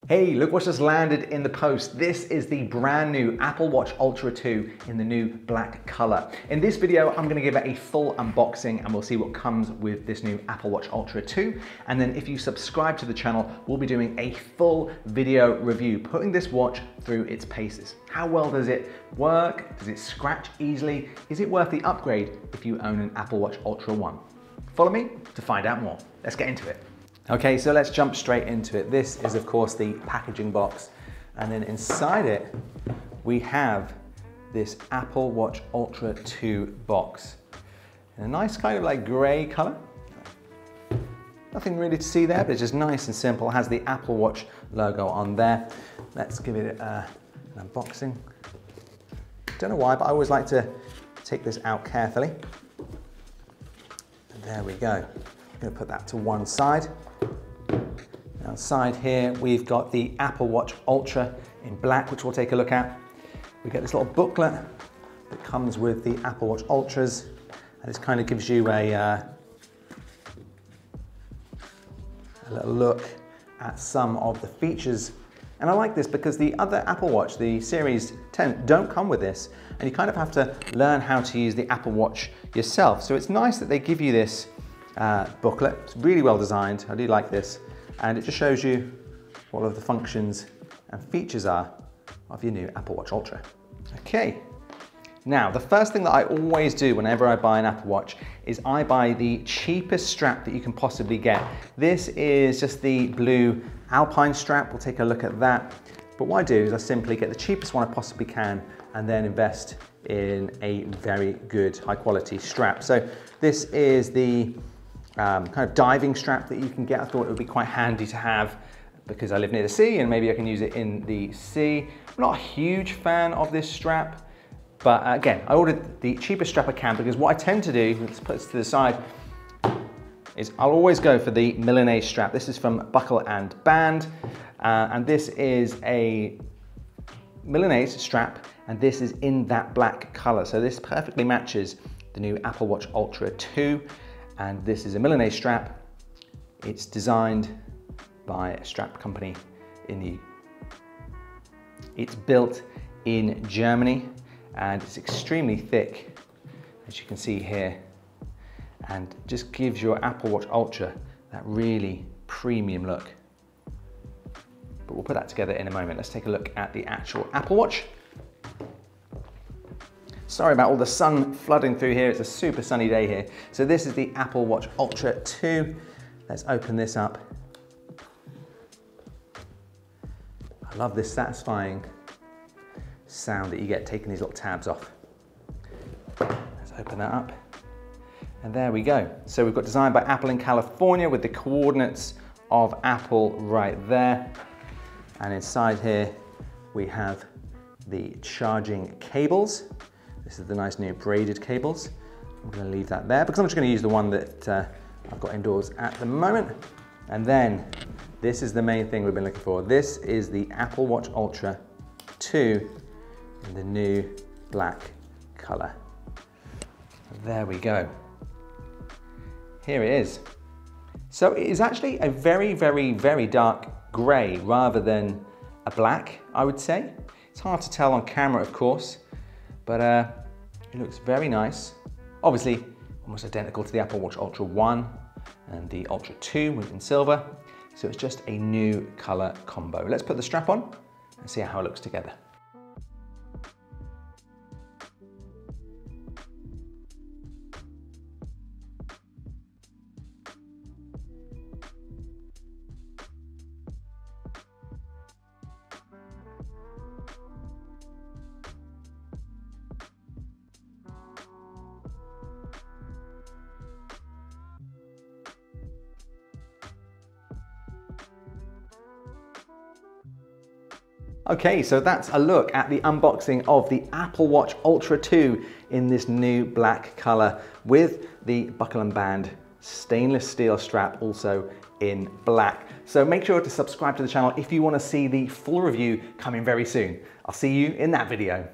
Hey, look what just landed in the post. This is the brand new Apple Watch Ultra 2 in the new black color. In this video, I'm gonna give it a full unboxing and we'll see what comes with this new Apple Watch Ultra 2. And then if you subscribe to the channel, we'll be doing a full video review, putting this watch through its paces. How well does it work? Does it scratch easily? Is it worth the upgrade if you own an Apple Watch Ultra 1? Follow me to find out more. Let's get into it. Okay, so let's jump straight into it. This is of course the packaging box, and then inside it we have this Apple Watch Ultra 2 box in a nice kind of like gray color. Nothing really to see there, but it's just nice and simple. It has the Apple Watch logo on there. Let's give it an unboxing. Don't know why, but I always like to take this out carefully. And there we go. I'm going to put that to one side. Outside here, we've got the Apple Watch Ultra in black, which we'll take a look at. We get this little booklet that comes with the Apple Watch Ultras, and this kind of gives you a little look at some of the features. And I like this because the other Apple Watch, the Series 10, don't come with this, and you kind of have to learn how to use the Apple Watch yourself. So it's nice that they give you this booklet. It's really well designed. I do like this. And it just shows you what all of the functions and features are of your new Apple Watch Ultra. Okay, now the first thing that I always do whenever I buy an Apple Watch is I buy the cheapest strap that you can possibly get. This is just the blue Alpine strap. We'll take a look at that. But what I do is I simply get the cheapest one I possibly can and then invest in a very good high quality strap. So this is the kind of diving strap that you can get. I thought it would be quite handy to have because I live near the sea and maybe I can use it in the sea. I'm not a huge fan of this strap, but again, I ordered the cheapest strap I can because what I tend to do, let's put this to the side, is I'll always go for the Milanese strap. This is from Buckle and Band, and this is a Milanese strap, and this is in that black color. So this perfectly matches the new Apple Watch Ultra 2. And this is a Milanese strap. It's designed by a strap company it's built in Germany, and it's extremely thick, as you can see here, and just gives your Apple Watch Ultra that really premium look. But we'll put that together in a moment. Let's take a look at the actual Apple Watch. Sorry about all the sun flooding through here. It's a super sunny day here. So this is the Apple Watch Ultra 2. Let's open this up. I love this satisfying sound that you get taking these little tabs off. Let's open that up. And there we go. So we've got designed by Apple in California with the coordinates of Apple right there. And inside here, we have the charging cables. This is the nice new braided cables. I'm going to leave that there because I'm just going to use the one that I've got indoors at the moment. And then this is the main thing we've been looking for. This is the Apple Watch Ultra 2 in the new black color. There we go. Here it is. So it is actually a very, very, very dark gray rather than a black, I would say. It's hard to tell on camera, of course. But it looks very nice. Obviously, almost identical to the Apple Watch Ultra 1 and the Ultra 2 in silver. So it's just a new color combo. Let's put the strap on and see how it looks together. Okay, so that's a look at the unboxing of the Apple Watch Ultra 2 in this new black color with the Buckle and Band stainless steel strap also in black. So make sure to subscribe to the channel if you want to see the full review coming very soon. I'll see you in that video.